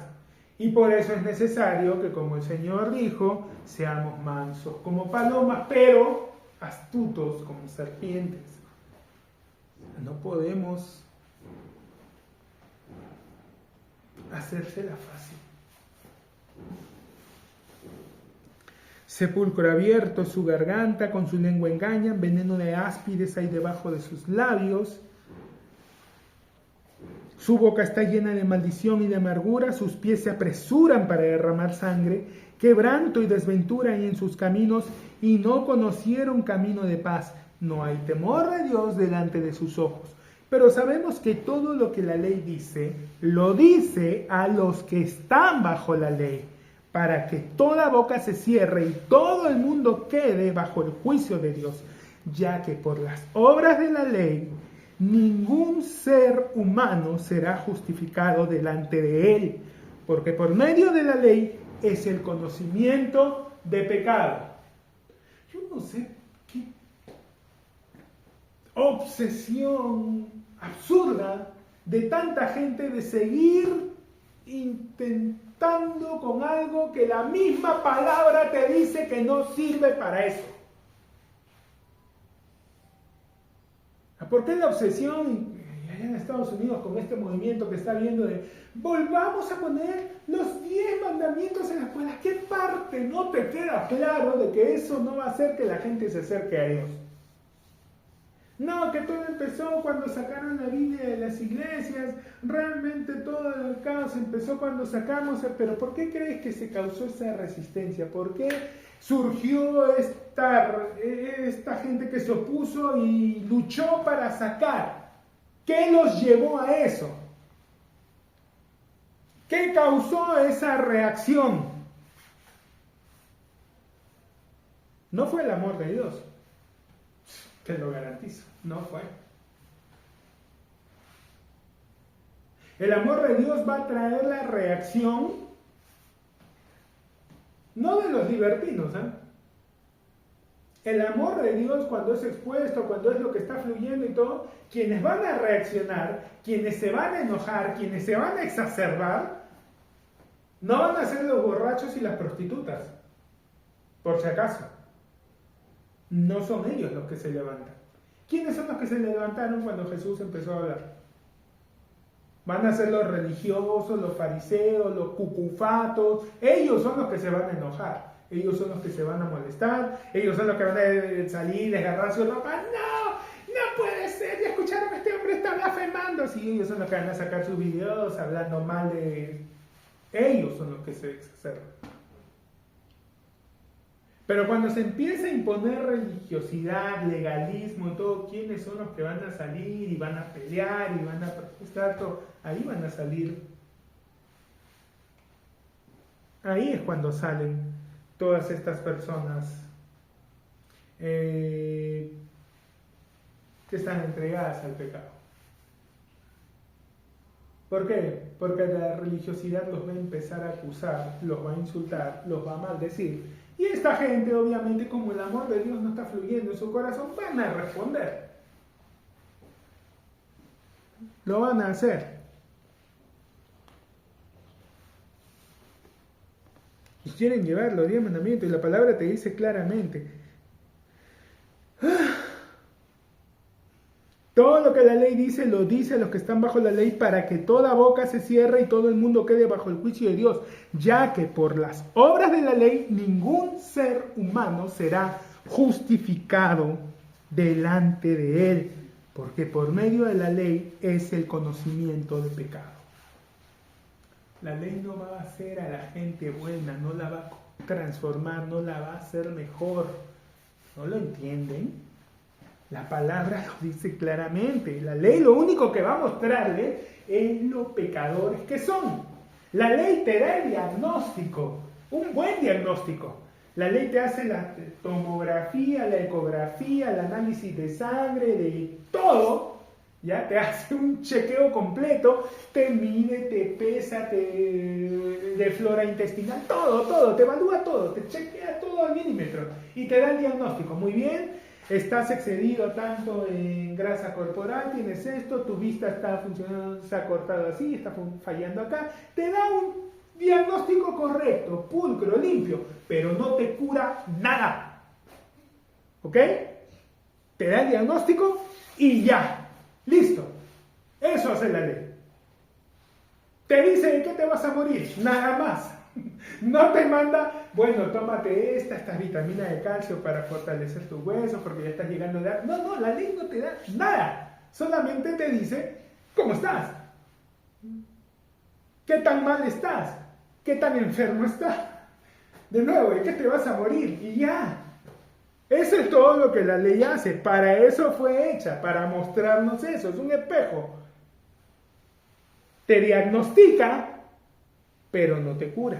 A: Y por eso es necesario que, como el Señor dijo, seamos mansos como palomas, pero astutos como serpientes. No podemos hacérsela fácil. Sepulcro abierto su garganta, con su lengua engañan, veneno de áspides hay debajo de sus labios. Su boca está llena de maldición y de amargura, sus pies se apresuran para derramar sangre, quebranto y desventura hay en sus caminos, y no conocieron camino de paz. No hay temor de Dios delante de sus ojos. Pero sabemos que todo lo que la ley dice, lo dice a los que están bajo la ley, para que toda boca se cierre y todo el mundo quede bajo el juicio de Dios, ya que por las obras de la ley, ningún ser humano será justificado delante de él, porque por medio de la ley es el conocimiento de pecado. Yo no sé qué obsesión absurda de tanta gente de seguir intentando con algo que la misma palabra te dice que no sirve para eso. ¿Por qué la obsesión allá en Estados Unidos con este movimiento que está habiendo de volvamos a poner los 10 mandamientos en las escuelas? ¿Qué parte no te queda claro de que eso no va a hacer que la gente se acerque a Dios? No, que todo empezó cuando sacaron la Biblia de las iglesias, realmente todo el caos empezó cuando sacamos, pero ¿por qué crees que se causó esa resistencia? ¿Por qué surgió esta gente que se opuso y luchó para sacar? ¿Qué los llevó a eso? ¿Qué causó esa reacción? No fue el amor de Dios. Te lo garantizo, no fue. El amor de Dios va a traer la reacción, no de los libertinos, ¿eh? El amor de Dios cuando es expuesto, cuando es lo que está fluyendo y todo, quienes van a reaccionar, quienes se van a enojar, quienes se van a exacerbar, no van a ser los borrachos y las prostitutas, por si acaso. No son ellos los que se levantan. ¿Quiénes son los que se levantaron cuando Jesús empezó a hablar? Van a ser los religiosos, los fariseos, los cucufatos. Ellos son los que se van a enojar. Ellos son los que se van a molestar. Ellos son los que van a salir, desgarrar su ropa. ¡No! ¡No puede ser! Ya escucharon que este hombre está blasfemando. Sí, ellos son los que van a sacar sus videos hablando mal de... Ellos son los que se exacerban. Pero cuando se empieza a imponer religiosidad, legalismo y todo, ¿quiénes son los que van a salir y van a pelear y van a protestar? Todo? Ahí van a salir. Ahí es cuando salen todas estas personas que están entregadas al pecado. ¿Por qué? Porque la religiosidad los va a empezar a acusar, los va a insultar, los va a maldecir. Y esta gente, obviamente, como el amor de Dios no está fluyendo en su corazón, van a responder. Lo van a hacer. Y quieren llevar los 10 mandamientos, y la palabra te dice claramente: todo lo que de la ley dice, lo dice a los que están bajo la ley, para que toda boca se cierre y todo el mundo quede bajo el juicio de Dios, ya que por las obras de la ley ningún ser humano será justificado delante de él, porque por medio de la ley es el conocimiento de pecado. La ley no va a hacer a la gente buena, no la va a transformar, no la va a hacer mejor. ¿No lo entienden? La palabra lo dice claramente. La ley lo único que va a mostrarle es los pecadores que son. La ley te da el diagnóstico, un buen diagnóstico. La ley te hace la tomografía, la ecografía, el análisis de sangre, de todo. Ya te hace un chequeo completo, te mide, te pesa, de flora intestinal, todo, te evalúa todo, te chequea todo al milímetro y te da el diagnóstico. Muy bien, estás excedido tanto en grasa corporal, tienes esto, tu vista está funcionando, se ha cortado así, está fallando acá. Te da un diagnóstico correcto, pulcro, limpio, pero no te cura nada. ¿Ok? Te da el diagnóstico y ya. Listo, eso hace la ley. Te dice de qué te vas a morir, nada más. No te manda, bueno, tómate estas vitaminas de calcio para fortalecer tus huesos porque ya estás llegando a edad. No, la ley no te da nada. Solamente te dice cómo estás, qué tan mal estás, qué tan enfermo estás. De nuevo, de qué te vas a morir y ya. Eso es todo lo que la ley hace. Para eso fue hecha, para mostrarnos eso. Es un espejo. Te diagnostica, pero no te cura.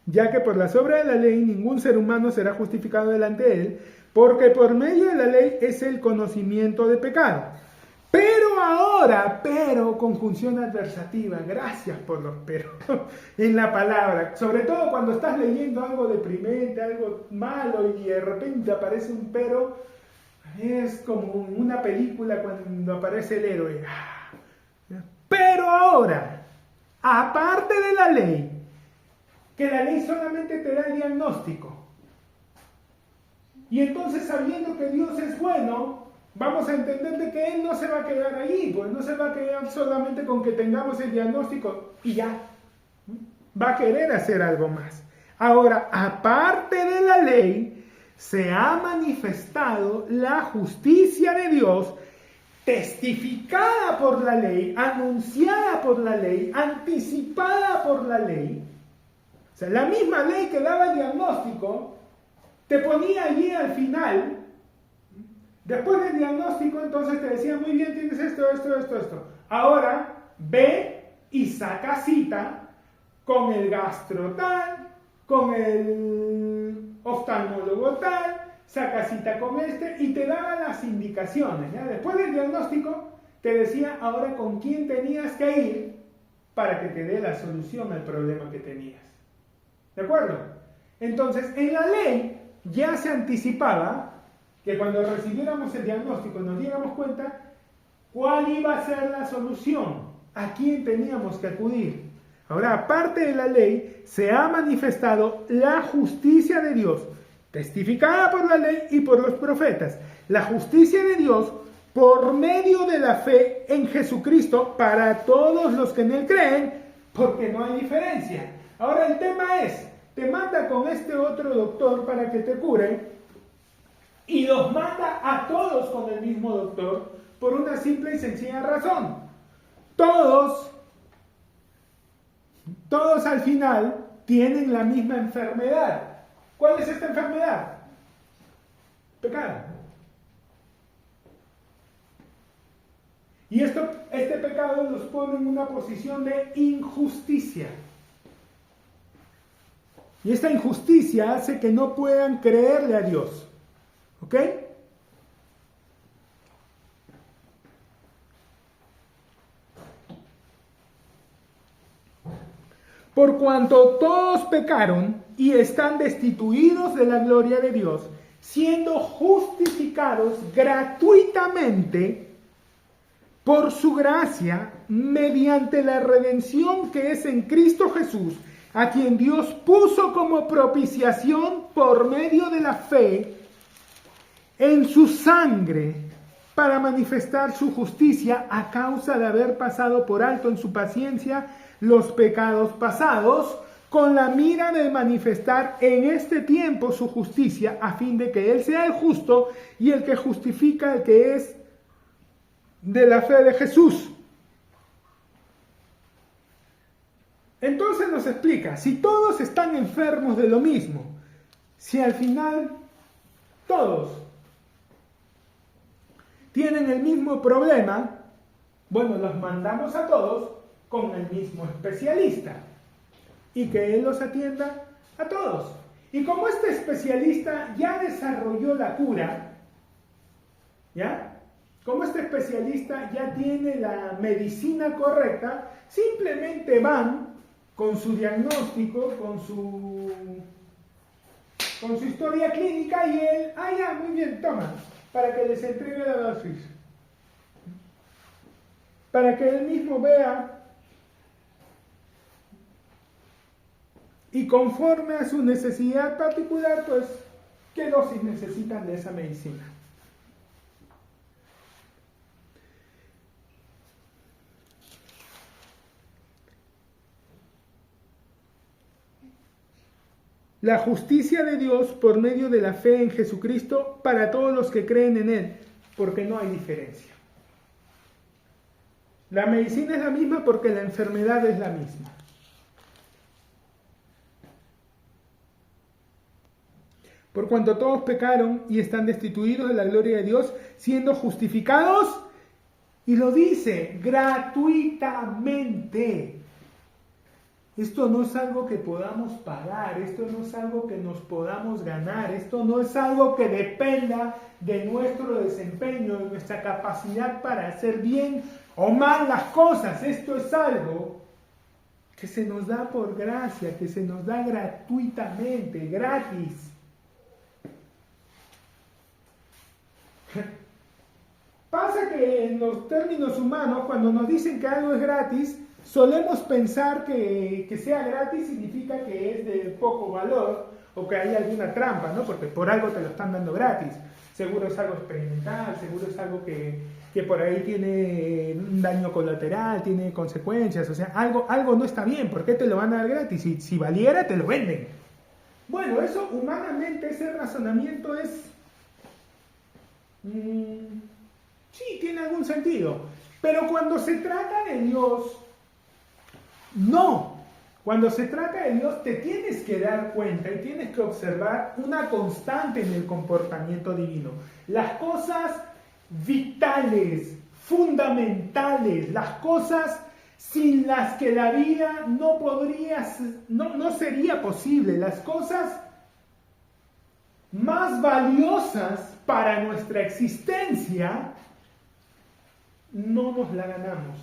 A: Ya que por las obras de la ley ningún ser humano será justificado delante de él, porque por medio de la ley es el conocimiento de pecado. Pero, conjunción adversativa, gracias por los pero en la palabra, sobre todo cuando estás leyendo algo deprimente, algo malo y de repente aparece un pero, es como una película cuando aparece el héroe. Pero ahora, aparte de la ley, que la ley solamente te da el diagnóstico, y entonces sabiendo que Dios es bueno, vamos a entender de que Él no se va a quedar ahí, pues no se va a quedar solamente con que tengamos el diagnóstico y ya. Va a querer hacer algo más. Ahora, aparte de la ley, se ha manifestado la justicia de Dios, testificada por la ley, anunciada por la ley, anticipada por la ley. O sea, la misma ley que daba el diagnóstico, te ponía allí al final. Después del diagnóstico, entonces te decía, muy bien, tienes esto. Ahora, ve y saca cita con el gastro tal, con el oftalmólogo tal, saca cita con este y te daba las indicaciones. ¿Ya? Después del diagnóstico, te decía ahora con quién tenías que ir para que te dé la solución al problema que tenías. ¿De acuerdo? Entonces, en la ley ya se anticipaba que cuando recibiéramos el diagnóstico nos diéramos cuenta cuál iba a ser la solución, a quién teníamos que acudir. Ahora, aparte de la ley, se ha manifestado la justicia de Dios, testificada por la ley y por los profetas. La justicia de Dios por medio de la fe en Jesucristo para todos los que en Él creen, porque no hay diferencia. Ahora el tema es, te manda con este otro doctor para que te cure, y los manda a todos con el mismo doctor por una simple y sencilla razón. Todos al final tienen la misma enfermedad. ¿Cuál es esta enfermedad? Pecado. Y este pecado los pone en una posición de injusticia. Y esta injusticia hace que no puedan creerle a Dios. ¿Ok? Por cuanto todos pecaron y están destituidos de la gloria de Dios, siendo justificados gratuitamente por su gracia, mediante la redención que es en Cristo Jesús, a quien Dios puso como propiciación por medio de la fe, en su sangre para manifestar su justicia a causa de haber pasado por alto en su paciencia los pecados pasados, con la mira de manifestar en este tiempo su justicia, a fin de que Él sea el justo y el que justifica el que es de la fe de Jesús. Entonces nos explica, si todos están enfermos de lo mismo, si al final todos tienen el mismo problema, bueno, los mandamos a todos con el mismo especialista y que él los atienda a todos. Y como este especialista ya desarrolló la cura, ¿ya? Como este especialista ya tiene la medicina correcta, simplemente van con su diagnóstico, con su historia clínica y él, ya, muy bien, toma, para que les entregue la dosis. Para que él mismo vea y conforme a su necesidad particular, pues, qué dosis necesitan de esa medicina. La justicia de Dios por medio de la fe en Jesucristo para todos los que creen en Él, porque no hay diferencia. La medicina es la misma porque la enfermedad es la misma. Por cuanto todos pecaron y están destituidos de la gloria de Dios, siendo justificados, y lo dice, gratuitamente. Esto no es algo que podamos pagar, esto no es algo que nos podamos ganar, esto no es algo que dependa de nuestro desempeño, de nuestra capacidad para hacer bien o mal las cosas. Esto es algo que se nos da por gracia, que se nos da gratuitamente, gratis. Pasa que en los términos humanos, cuando nos dicen que algo es gratis, solemos pensar que sea gratis significa que es de poco valor o que hay alguna trampa, ¿no? Porque por algo te lo están dando gratis. Seguro es algo experimental, seguro es algo que por ahí tiene un daño colateral, tiene consecuencias, o sea, algo no está bien. ¿Por qué te lo van a dar gratis? Si valiera, te lo venden. Bueno, eso humanamente, ese razonamiento es... sí, tiene algún sentido. Pero cuando se trata de Dios... no, cuando se trata de Dios te tienes que dar cuenta y tienes que observar una constante en el comportamiento divino. Las cosas vitales, fundamentales, las cosas sin las que la vida no sería posible, las cosas más valiosas para nuestra existencia, no nos la ganamos,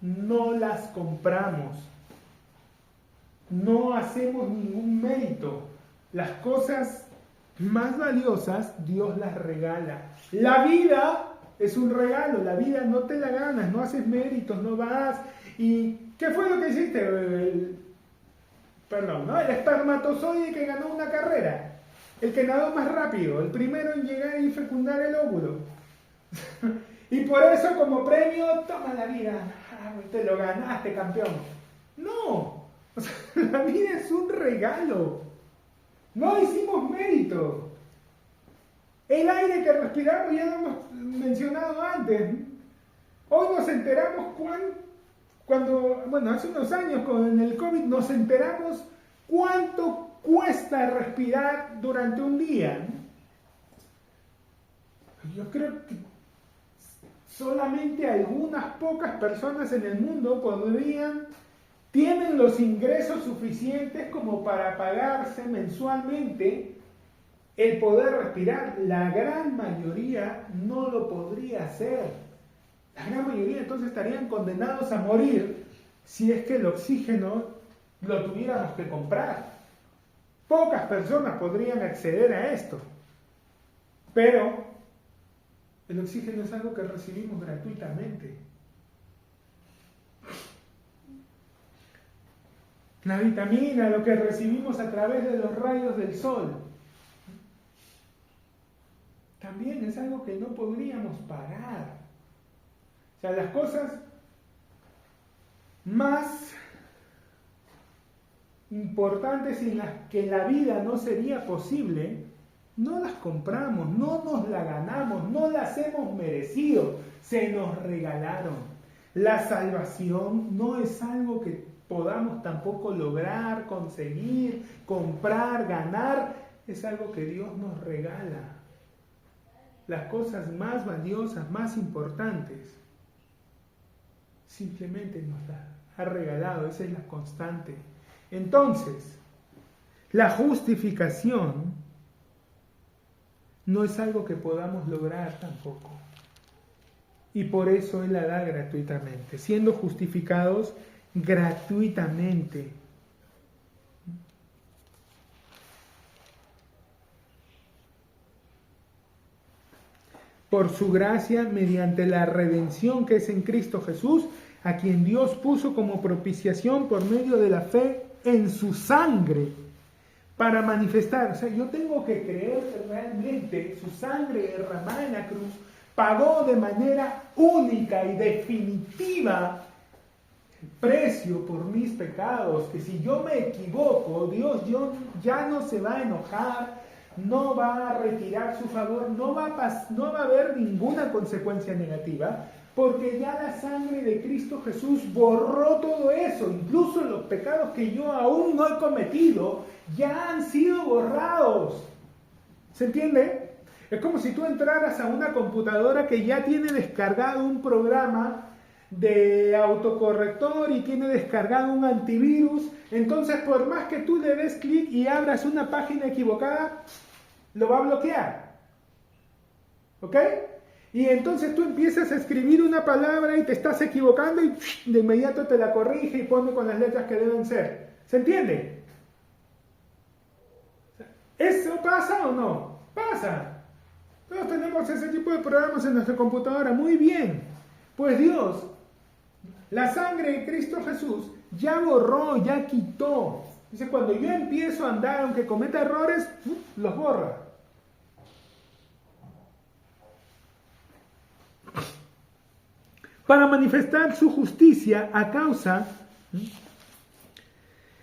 A: no las compramos. No hacemos ningún mérito. Las cosas más valiosas Dios las regala. La vida es un regalo, la vida no te la ganas, no haces méritos, no vas. ¿Y qué fue lo que hiciste? El espermatozoide que ganó una carrera, el que nadó más rápido, el primero en llegar y fecundar el óvulo. Y por eso como premio, toma la vida, te lo ganaste, campeón. No. O sea, la vida es un regalo. No hicimos mérito. El aire que respiramos ya lo hemos mencionado antes. Hoy nos enteramos hace unos años con el COVID nos enteramos cuánto cuesta respirar durante un día. Yo creo que solamente algunas pocas personas en el mundo tienen los ingresos suficientes como para pagarse mensualmente el poder respirar. La gran mayoría no lo podría hacer. La gran mayoría entonces estarían condenados a morir si es que el oxígeno lo tuviéramos que comprar. Pocas personas podrían acceder a esto. Pero el oxígeno es algo que recibimos gratuitamente. La vitamina, lo que recibimos a través de los rayos del sol, también es algo que no podríamos parar. O sea, las cosas más importantes sin las que la vida no sería posible, no las compramos, no nos la ganamos, no las hemos merecido, se nos regalaron. La salvación no es algo que podamos tampoco lograr, conseguir, comprar, ganar, es algo que Dios nos regala. Las cosas más valiosas, más importantes, simplemente nos las ha regalado, esa es la constante. Entonces, la justificación no es algo que podamos lograr tampoco. Y por eso Él la da gratuitamente, siendo justificados gratuitamente. Por su gracia, mediante la redención que es en Cristo Jesús, a quien Dios puso como propiciación por medio de la fe en su sangre, para manifestar. O sea, yo tengo que creer que realmente su sangre derramada en la cruz pagó de manera única y definitiva el precio por mis pecados, que si yo me equivoco, Dios ya no se va a enojar, no va a retirar su favor, no va a haber ninguna consecuencia negativa, porque ya la sangre de Cristo Jesús borró todo eso, incluso los pecados que yo aún no he cometido, ya han sido borrados. ¿Se entiende? Es como si tú entraras a una computadora que ya tiene descargado un programa de autocorrector y tiene descargado un antivirus, entonces por más que tú le des clic y abras una página equivocada, lo va a bloquear. ¿Ok? Y entonces tú empiezas a escribir una palabra y te estás equivocando y de inmediato te la corrige y pone con las letras que deben ser. ¿Se entiende? ¿Eso pasa o no? Pasa. Todos tenemos ese tipo de programas en nuestra computadora. Muy bien. Pues Dios, la sangre de Cristo Jesús ya borró, ya quitó. Dice, cuando yo empiezo a andar, aunque cometa errores, los borra. Para manifestar su justicia a causa,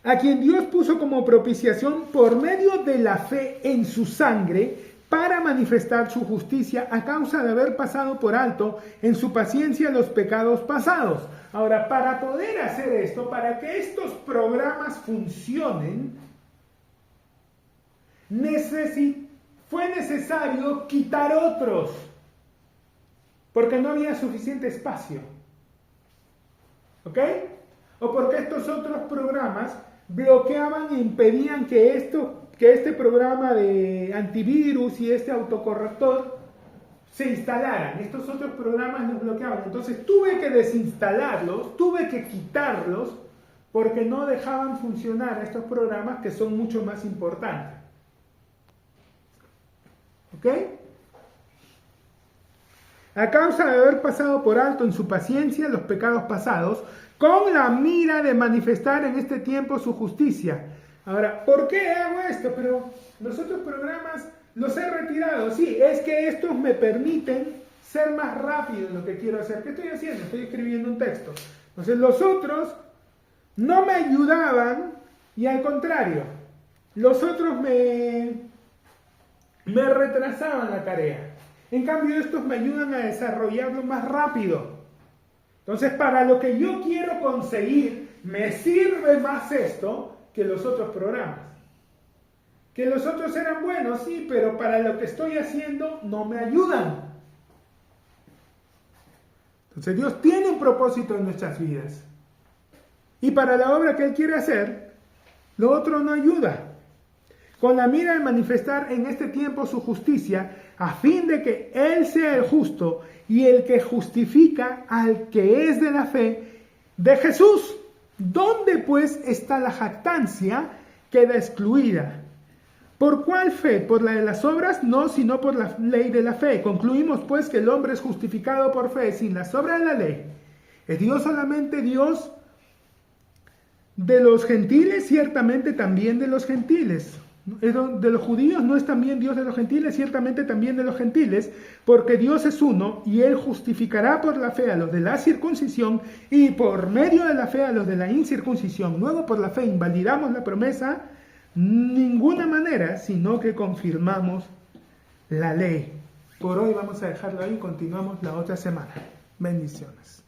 A: a quien Dios puso como propiciación por medio de la fe en su sangre, para manifestar su justicia a causa de haber pasado por alto en su paciencia los pecados pasados. Ahora, para poder hacer esto, para que estos programas funcionen, fue necesario quitar otros, porque no había suficiente espacio. ¿Ok? O porque estos otros programas bloqueaban e impedían que este programa de antivirus y este autocorrector se instalaran. Estos otros programas los bloqueaban. Entonces tuve que desinstalarlos, tuve que quitarlos, porque no dejaban funcionar estos programas que son mucho más importantes. ¿Ok? A causa de haber pasado por alto en su paciencia los pecados pasados, con la mira de manifestar en este tiempo su justicia. Ahora, ¿por qué hago esto? Pero los otros programas los he retirado. Sí, es que estos me permiten ser más rápido en lo que quiero hacer. ¿Qué estoy haciendo? Estoy escribiendo un texto. Entonces los otros no me ayudaban y al contrario, los otros me retrasaban la tarea. En cambio, estos me ayudan a desarrollarlo más rápido. Entonces, para lo que yo quiero conseguir, me sirve más esto que los otros programas. Que los otros eran buenos, sí, pero para lo que estoy haciendo no me ayudan. Entonces, Dios tiene un propósito en nuestras vidas. Y para la obra que Él quiere hacer, lo otro no ayuda. Con la mira de manifestar en este tiempo su justicia, a fin de que Él sea el justo y el que justifica al que es de la fe de Jesús. ¿Dónde pues está la jactancia? Queda excluida. ¿Por cuál fe? ¿Por la de las obras? No, sino por la ley de la fe. Concluimos pues que el hombre es justificado por fe sin las obras de la ley. ¿Es Dios solamente Dios de los gentiles? Ciertamente también de los gentiles. De los judíos no es también Dios de los gentiles, ciertamente también de los gentiles, porque Dios es uno y Él justificará por la fe a los de la circuncisión y por medio de la fe a los de la incircuncisión. Luego por la fe invalidamos la promesa, ninguna manera, sino que confirmamos la ley. Por hoy vamos a dejarlo ahí y continuamos la otra semana. Bendiciones.